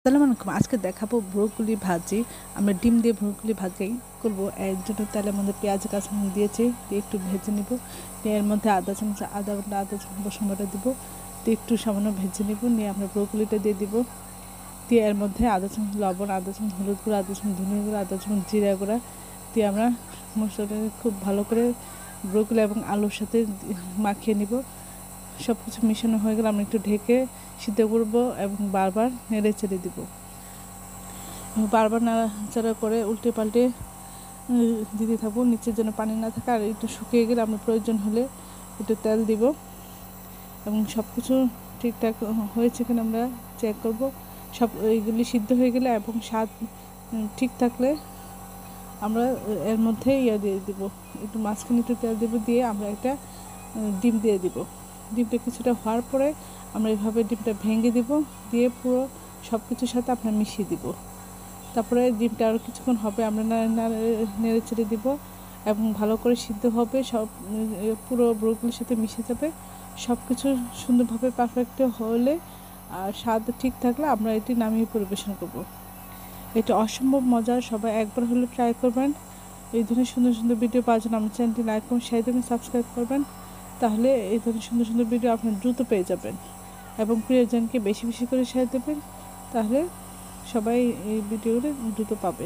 আসসালামু আলাইকুম। আজকে দেখাবো ব্রোকলি ভাজি। আমরা ডিম দিয়ে ব্রোকলি ভাজি করব। এর জন্য তেলের মধ্যে পেঁয়াজ কাঁচামরিচ দিয়েছি, দিয়ে একটু ভেজে নিব। দিয়ে এর মধ্যে আদা চামচ রসুন বাটা দিব, দিয়ে একটু সামান্য ভেজে নিব। নিয়ে আমরা ব্রোকলিটা দিয়ে দিব। দিয়ে এর মধ্যে আদা চামচ লবণ, আদা চামচ হলুদ গুঁড়ো, আদা চামচ ধনিয়া গুঁড়ো, আদা চামচ জিরা গুঁড়া দিয়ে আমরা মশলাটাকে খুব ভালো করে ব্রোকলি এবং আলুর সাথে মাখিয়ে নিব। সব কিছু মিশানো হয়ে গেলে আমরা একটু ঢেকে সিদ্ধ করব এবং বারবার নেড়ে চেড়ে দিব। বারবার নাড়াচাড়া করে উল্টে পাল্টে দিতে থাকবো, নিচের যেন পানি না থাকে। আর একটু শুকিয়ে গেলে আমরা প্রয়োজন হলে একটু তেল দিব এবং সব কিছু ঠিকঠাক হয়েছে কিনা আমরা চেক করব। সব এইগুলি সিদ্ধ হয়ে গেলে এবং স্বাদ ঠিক থাকলে আমরা এর মধ্যে দিয়ে দিব, একটু মাঝখানে একটু তেল দেবো, দিয়ে আমরা একটা ডিম দিয়ে দিব। ডিমটা কিছুটা হওয়ার পরে আমরা এইভাবে ডিমটা ভেঙে দিব, দিয়ে পুরো সব কিছুর সাথে আপনার মিশিয়ে দিব। তারপরে ডিমটা আরও কিছুক্ষণ হবে, আমরা নেড়ে চেড়ে দিব এবং ভালো করে সিদ্ধ হবে, সব পুরো ব্রোকলির সাথে মিশে যাবে। সব কিছু সুন্দরভাবে পারফেক্ট হলে আর স্বাদ ঠিক থাকলে আমরা এটি নামিয়ে পরিবেশন করব। এটা অসম্ভব মজার, সবাই একবার হলে ট্রাই করবেন। এই ধরনের সুন্দর সুন্দর ভিডিও পাওয়ার জন্য আমার চ্যানেলটি লাইক করুন, শেয়ার দেবেন, সাবস্ক্রাইব করবেন। তাহলে এই ধরনের সুন্দর সুন্দর ভিডিও আপনার দ্রুত পেয়ে যাবেন এবং প্রিয়জনকে বেশি বেশি করে শেয়ার দেবেন, তাহলে সবাই এই ভিডিওটা দ্রুত পাবে।